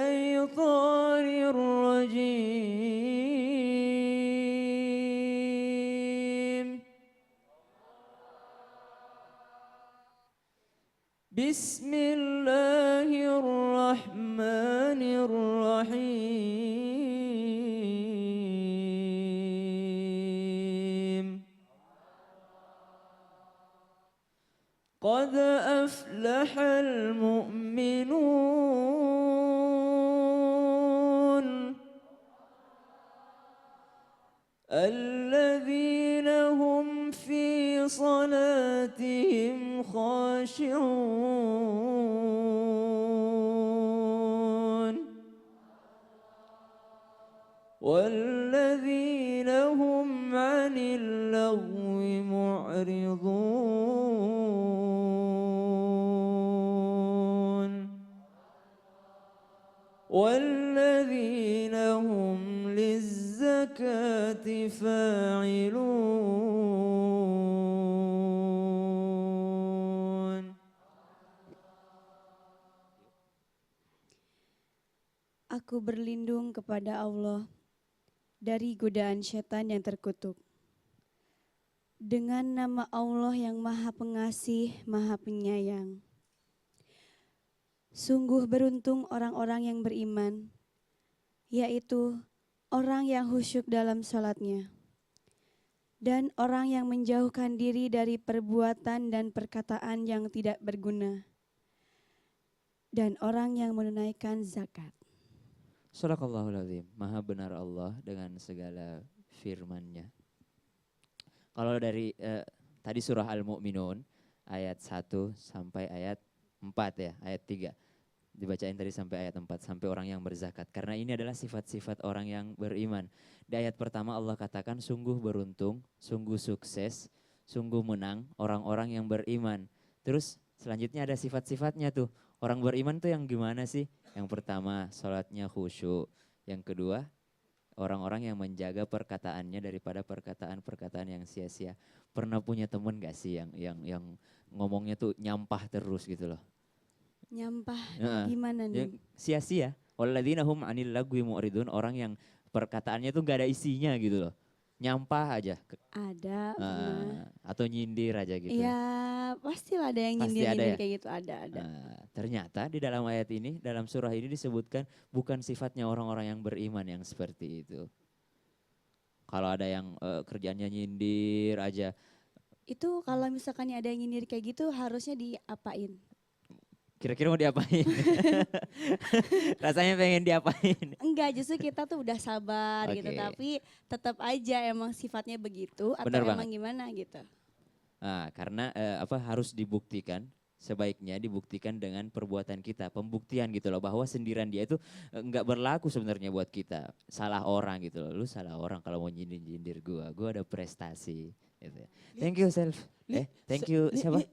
الشيطان الرجيم بسم الله الرحمن الرحيم قد أفلح المؤمنون الذين هم في صلاتهم خاشعون والذين هم عن اللغو معرضون والذين هم للزكاة فاعلون. Aku berlindung kepada Allah dari godaan setan yang terkutuk. Dengan nama Allah yang Maha Pengasih, Maha Penyayang. Sungguh beruntung orang-orang yang beriman, yaitu orang yang khusyuk dalam salatnya, dan orang yang menjauhkan diri dari perbuatan dan perkataan yang tidak berguna, dan orang yang menunaikan zakat. Shadaqallahul Azim. Maha benar Allah dengan segala firman-Nya. Kalau dari tadi surah Al-Mu'minun ayat 1 sampai ayat 4 ya, ayat 3. Dibacain tadi sampai ayat 4, sampai orang yang berzakat. Karena ini adalah sifat-sifat orang yang beriman. Di ayat pertama Allah katakan sungguh beruntung, sungguh sukses, sungguh menang orang-orang yang beriman. Terus selanjutnya ada sifat-sifatnya tuh. Orang beriman tuh yang gimana sih? Yang pertama sholatnya khusyuk. Yang kedua orang-orang yang menjaga perkataannya daripada perkataan-perkataan yang sia-sia. Pernah punya temen gak sih yang ngomongnya tuh nyampah terus gitu loh? Nyampah gimana nih? Sia-sia. Walladzina hum 'anil lagwi mu'ridun, orang yang perkataannya tuh gak ada isinya gitu loh. Nyampah aja. Ada, pernah. Atau nyindir aja gitu. Ya pastilah ada yang Pasti nyindir-nyindir ada ya? kayak gitu, ada. Ternyata di dalam ayat ini, dalam surah ini disebutkan bukan sifatnya orang-orang yang beriman yang seperti itu. Kalau ada yang kerjaannya nyindir aja. Itu kalau misalkan ada yang nyindir kayak gitu harusnya diapain? Kira-kira mau diapain? Rasanya pengen diapain? Enggak, justru kita tuh udah sabar gitu, Oke. tapi tetap aja emang sifatnya begitu atau Bener emang banget. gimana gitu. Nah, karena harus dibuktikan, sebaiknya dibuktikan dengan perbuatan kita, pembuktian gitu loh, bahwa sindiran dia itu nggak berlaku sebenarnya buat kita, salah orang gitu loh. Lu salah orang kalau mau nyindir gua ada prestasi. Gitu. Thank you thank you siapa?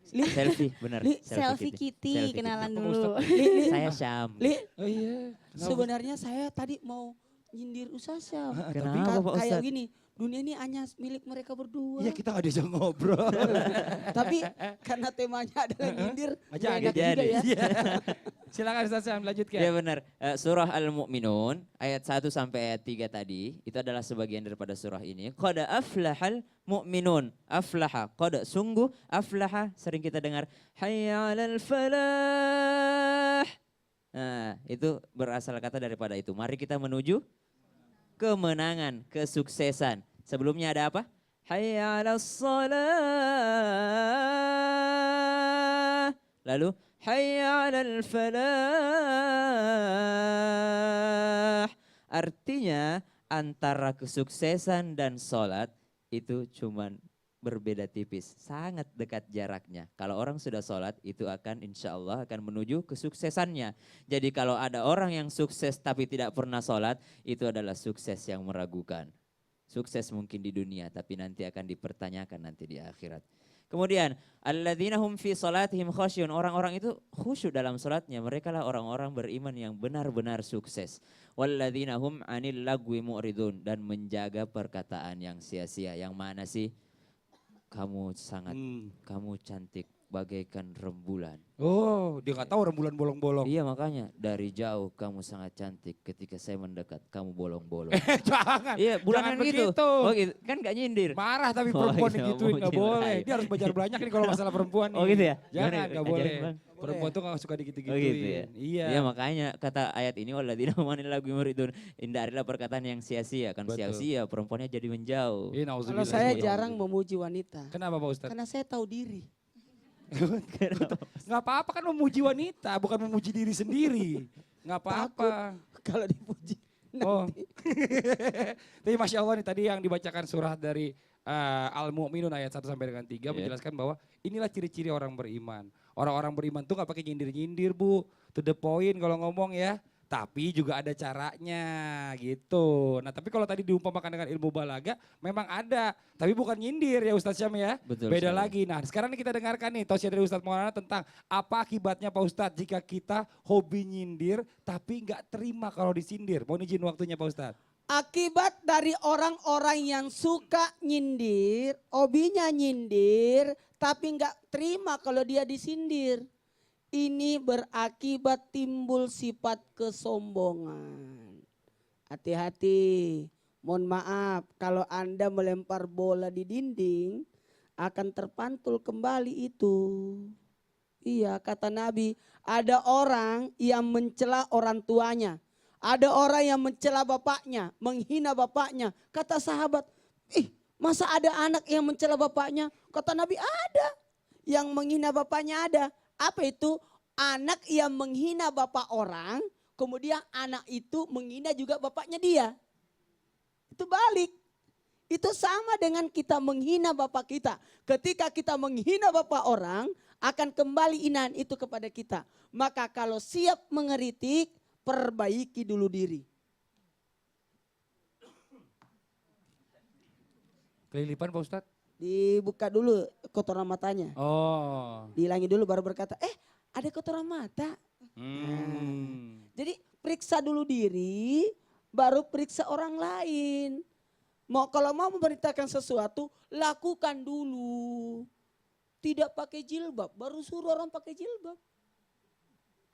Selfie, benar. Selfie Kitty, kenalan dulu. Saya Syam. Oh iya. Sebenarnya saya tadi mau nyindir Ustaz Syam. Kenapa Pak Kayak Ustadz? gini, dunia ini hanya milik mereka berdua. Iya kita gak diajak ngobrol. Tapi karena temanya adalah nyindir, Aja nggak agak enak juga ya. Silakan Ustaz Syam lanjutkan. Ya benar. Surah Al-Mu'minun ayat 1 sampai ayat 3 tadi itu adalah sebagian daripada surah ini. Qad aflahal mu'minun. Aflaha, qad sungguh, aflaha sering kita dengar hayya 'alal falah. Nah, itu berasal kata daripada itu. Mari kita menuju kemenangan, kesuksesan. Sebelumnya ada apa? Hayya 'alas shalah. Lalu hayya 'alal falah. Artinya antara kesuksesan dan sholat itu cuman berbeda tipis, sangat dekat jaraknya. Kalau orang sudah sholat itu akan insya Allah akan menuju kesuksesannya. Jadi kalau ada orang yang sukses tapi tidak pernah sholat, itu adalah sukses yang meragukan. Sukses mungkin di dunia tapi nanti akan dipertanyakan nanti di akhirat. Kemudian alladzina hum fi salatihim khasyun, orang-orang itu khusyuk dalam salatnya, mereka lah orang-orang beriman yang benar-benar sukses. Walladzina hum 'anil lagwi mu'ridun, dan menjaga perkataan yang sia-sia. Yang mana sih? Kamu sangat, kamu cantik, bagaikan rembulan. Oh, dia nggak tahu rembulan bolong-bolong. Iya makanya dari jauh kamu sangat cantik, ketika saya mendekat kamu bolong-bolong. Jangan. Iya bulan jangan kan gitu. begitu. Oh gitu, kan gak nyindir. Marah tapi Oh, perempuan iya, digituin mau nggak boleh. gimana? Dia harus belajar banyak nih kalau masalah perempuan nih. Oh gitu ya? Jangan, Gimana? nggak Ajarin, boleh. Bang. Perempuan tuh nggak suka Oh digituin. gitu ya? Iya. Iya makanya kata ayat ini waladina manil lagu muridun. Hindarilah perkataan yang sia-sia. Kan Betul. sia-sia perempuannya jadi menjauh. Iya, Kalau nauzubillah. saya Iya, jarang betul. memuji wanita. Kenapa Pak Ustadz? Karena saya tahu diri. Nggak apa-apa kan memuji wanita, bukan memuji diri sendiri. Nggak apa-apa. Kalau dipuji. Oh. Tapi Masya Allah nih tadi yang dibacakan surah dari Al-Mu'minun ayat 1 sampai dengan 3 menjelaskan bahwa inilah ciri-ciri orang beriman. Orang-orang beriman tuh gak pakai nyindir-nyindir Bu. To the point kalau ngomong ya. Tapi juga ada caranya gitu. Nah tapi kalau tadi diumpamakan dengan ilmu balaga memang ada. Tapi bukan nyindir ya Ustadz Syam ya. Betul Beda sekali. lagi. Nah sekarang nih kita dengarkan nih tausiah dari Ustadz Maulana tentang apa akibatnya Pak Ustadz jika kita hobi nyindir tapi gak terima kalau disindir. Mohon izin waktunya Pak Ustadz. Akibat dari orang-orang yang suka nyindir, hobinya nyindir, tapi nggak terima kalau dia disindir. Ini berakibat timbul sifat kesombongan. Hati-hati, mohon maaf kalau Anda melempar bola di dinding, akan terpantul kembali itu. Iya, kata Nabi, ada orang yang mencela orang tuanya. Ada orang yang mencela bapaknya, menghina bapaknya. Kata sahabat, masa ada anak yang mencela bapaknya? Kata Nabi, ada. Yang menghina bapaknya ada. Apa itu? Anak yang menghina bapak orang, kemudian anak itu menghina juga bapaknya dia. Itu balik. Itu sama dengan kita menghina bapak kita. Ketika kita menghina bapak orang, akan kembali hinaan itu kepada kita. Maka kalau siap mengeritik, perbaiki dulu diri. Kelilipan Pak Ustadz? Dibuka dulu kotoran matanya. Oh. Dihilangi dulu baru berkata, ada kotoran mata. Jadi periksa dulu diri, baru periksa orang lain. Kalau mau memberitakan sesuatu, lakukan dulu. Tidak pakai jilbab, baru suruh orang pakai jilbab.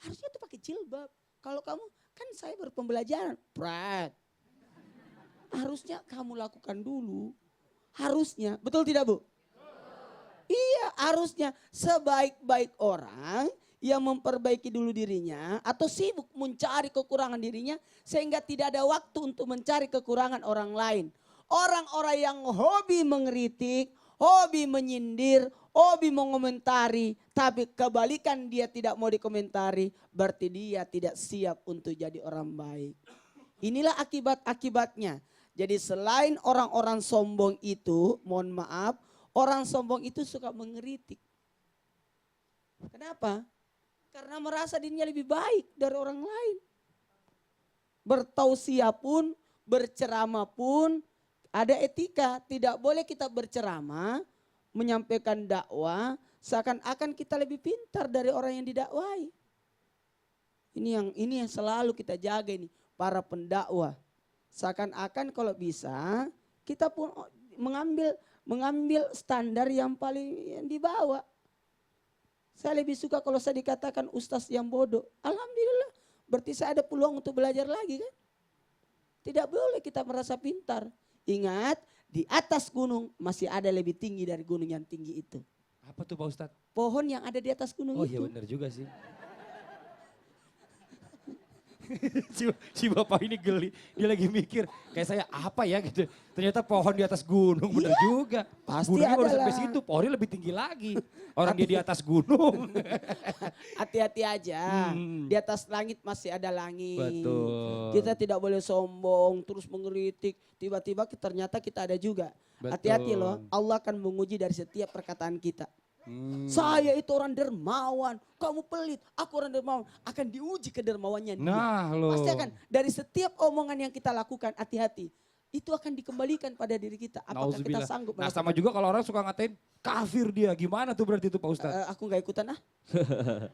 Harusnya tuh pakai jilbab. Kalau kamu, kan saya berpembelajaran. Prat. Harusnya kamu lakukan dulu. Harusnya, betul tidak Bu? Iya, harusnya sebaik-baik orang yang memperbaiki dulu dirinya atau sibuk mencari kekurangan dirinya sehingga tidak ada waktu untuk mencari kekurangan orang lain. Orang-orang yang hobi mengkritik, hobi menyindir, hobi mengomentari, tapi kebalikan dia tidak mau dikomentari, berarti dia tidak siap untuk jadi orang baik. Inilah akibat-akibatnya. Jadi selain orang-orang sombong itu, mohon maaf, orang sombong itu suka mengkritik. Kenapa? Karena merasa dirinya lebih baik dari orang lain. Bertausiah pun, berceramah pun, ada etika. Tidak boleh kita berceramah, menyampaikan dakwah, seakan-akan kita lebih pintar dari orang yang didakwai. Ini yang selalu kita jaga ini, para pendakwah. Seakan-akan kalau bisa kita pun mengambil standar yang paling yang dibawa. Saya lebih suka kalau saya dikatakan ustaz yang bodoh. Alhamdulillah, berarti saya ada peluang untuk belajar lagi kan. Tidak boleh kita merasa pintar. Ingat, di atas gunung masih ada lebih tinggi dari gunung yang tinggi itu. Apa tuh Pak Ustadz? Pohon yang ada di atas gunung Oh itu. iya benar juga sih. si bapak ini geli, dia lagi mikir kayak saya apa ya gitu. Ternyata pohon di atas gunung, bener juga. Pasti Gunungnya baru ada sampai lah. situ, pohonnya lebih tinggi lagi. Orang dia di atas gunung. Hati-hati aja, di atas langit masih ada langit. Betul. Kita tidak boleh sombong, terus mengkritik. Tiba-tiba ternyata kita ada juga. Betul. Hati-hati loh, Allah akan menguji dari setiap perkataan kita. Saya itu orang dermawan, kamu pelit, aku orang dermawan. Akan diuji kedermawannya dia. Nah loh. Pasti akan, dari setiap omongan yang kita lakukan, hati-hati. itu akan dikembalikan pada diri kita. Apakah kita Nauzubillah. sanggup Nah melakukan sama juga kalau orang suka ngatain kafir dia. Gimana tuh berarti itu Pak Ustadz? Aku nggak ikutan ah.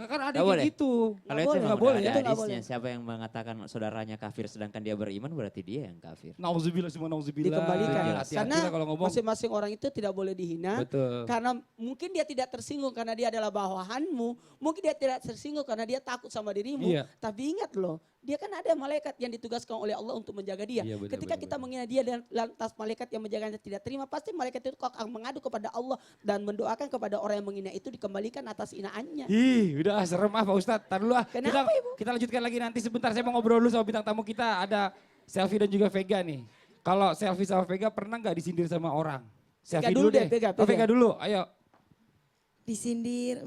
Kan ada Nggak kayak boleh. gitu. Kalau Nggak itu boleh. memang Nggak udah boleh ada ya? Itu nggak hadisnya. boleh. Siapa yang mengatakan saudaranya kafir sedangkan dia beriman berarti dia yang kafir. Nauzubillah semua nauzubillah. Dikembalikan. Hati-hati Karena lah kalau ngomong. masing-masing orang itu tidak boleh dihina. Betul. Karena mungkin dia tidak tersinggung karena dia adalah bawahanmu. Mungkin dia tidak tersinggung karena dia takut sama dirimu. Iya. Tapi ingat loh, dia kan ada malaikat yang ditugaskan oleh Allah untuk menjaga dia. Iya, benar, Ketika benar, kita benar. menghina dia dan lantas malaikat yang menjaganya tidak terima, pasti malaikat itu akan mengadu kepada Allah dan mendoakan kepada orang yang menghina itu dikembalikan atas hinaannya. Ih, udah serem Pak Ustadz. Tar dulu Kenapa, Ibu? Kita lanjutkan lagi nanti sebentar. Saya mau ngobrol dulu sama bintang tamu kita. Ada Selfie dan juga Vega nih. Kalau Selfie sama Vega pernah nggak disindir sama orang? Selfie dulu deh, Vega, Oh, Vega Vega. dulu, ayo. Disindir,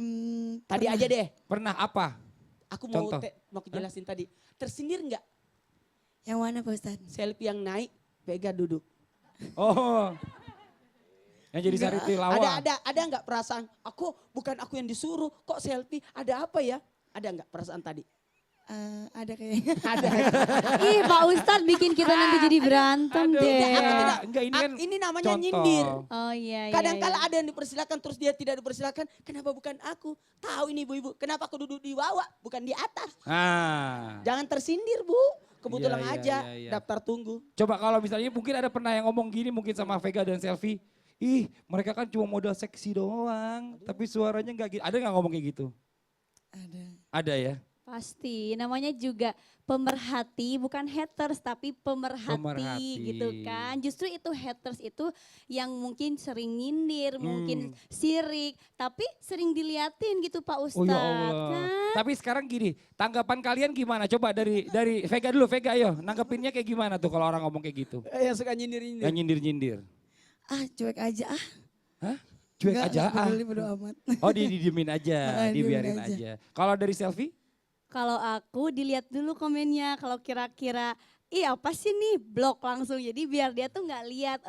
Tadi aja deh, Pernah apa? aku mau Contoh. mau jelasin tadi. Tersindir nggak yang mana Pak Ustadz? selfie yang naik, Vega duduk? Oh. Yang jadi Sariti Lawa. Ada nggak perasaan? Bukan aku yang disuruh, kok selfie? Ada apa ya? Ada nggak perasaan tadi? Ada kayaknya. Ada. Ih Pak Ustadz bikin kita nanti jadi berantem Aduh, deh. enggak, ini kan Ini namanya contoh. nyindir. Oh iya iya. Kadang-kala iya. ada yang dipersilakan terus dia tidak dipersilakan. Kenapa bukan aku? Tahu ini ibu-ibu. Kenapa aku duduk di bawah bukan di atas? Ah. Jangan tersindir bu. Kebetulan Iya, iya, aja iya, iya. daftar tunggu. Coba kalau misalnya mungkin ada pernah yang ngomong gini mungkin sama Vega dan Selfie. Ih, mereka kan cuma modal seksi doang, tapi suaranya nggak gitu. Ada nggak ngomong kayak gitu? Ada. Ada ya. Pasti, namanya juga pemerhati, bukan haters tapi pemerhati, Pemerhati. gitu kan. Justru itu haters itu yang mungkin sering nyindir, Hmm. mungkin sirik, tapi sering diliatin gitu Pak Ustadz. Oh ya Allah. Kan? Tapi sekarang gini, tanggapan kalian gimana? Coba dari Vega dulu, Vega ayo. Nanggepinnya kayak gimana tuh kalau orang ngomong kayak gitu? Yang suka nyindir-nyindir. Yang nyindir-nyindir. Cuek aja ah. Hah? Cuek Nggak, aja nggak ah. peduli, bodo amat. Oh didiemin aja, dibiarin Diemin aja. aja. Kalau dari Selfie? Kalau aku dilihat dulu komennya, kalau kira-kira ih apa sih nih blok langsung, jadi biar dia tuh nggak lihat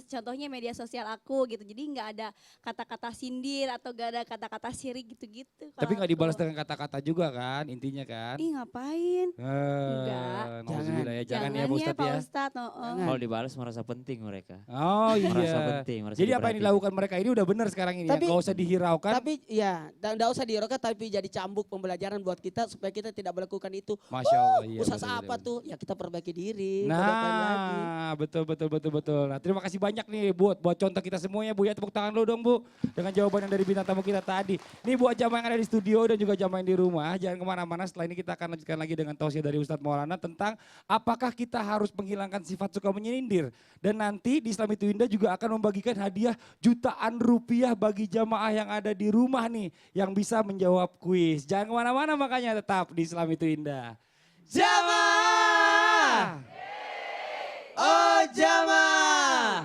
contohnya media sosial aku gitu, jadi nggak ada kata-kata sindir atau gak ada kata-kata sirik gitu-gitu. kalau Tapi nggak aku. dibalas dengan kata-kata juga kan, intinya kan? Ih ngapain? Enggak. Nauzubillah ya, jangan ya Pak Jangan Ustadz Pak ya. Ustadz, oh. Kalau dibalas merasa penting mereka. Oh Merasa iya. penting, merasa Jadi apa yang diperhatiin. dilakukan mereka ini udah benar sekarang ini Tapi- ya, nggak usah dihiraukan. Tapi ya, tidak usah dirokat tapi jadi cambuk pembelajaran buat kita supaya kita tidak melakukan itu. Masya Allah. Iya, Usaha benar, apa benar. tuh? Ya kita perbaiki diri. mau diapain lagi. Nah, betul. Nah, terima kasih banyak nih buat contoh kita semuanya Bu ya. Tepuk tangan dulu dong Bu dengan jawaban yang dari bintang tamu kita tadi. Nih buat jamaah yang ada di studio dan juga jamaah yang di rumah, jangan kemana-mana. Setelah ini kita akan lanjutkan lagi dengan tausiah dari Ustadz Maulana tentang apakah kita harus menghilangkan sifat suka menyindir. Dan nanti di Islam Itu Indah juga akan membagikan hadiah jutaan rupiah bagi jamaah yang ada di rumah nih yang bisa menjawab kuis. Jangan kemana-mana makanya tetap di Islam Itu Indah. Jamaah! Oh jamaah.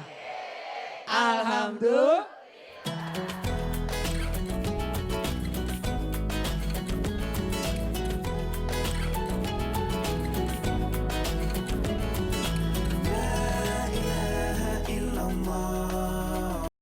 Alhamdulillah.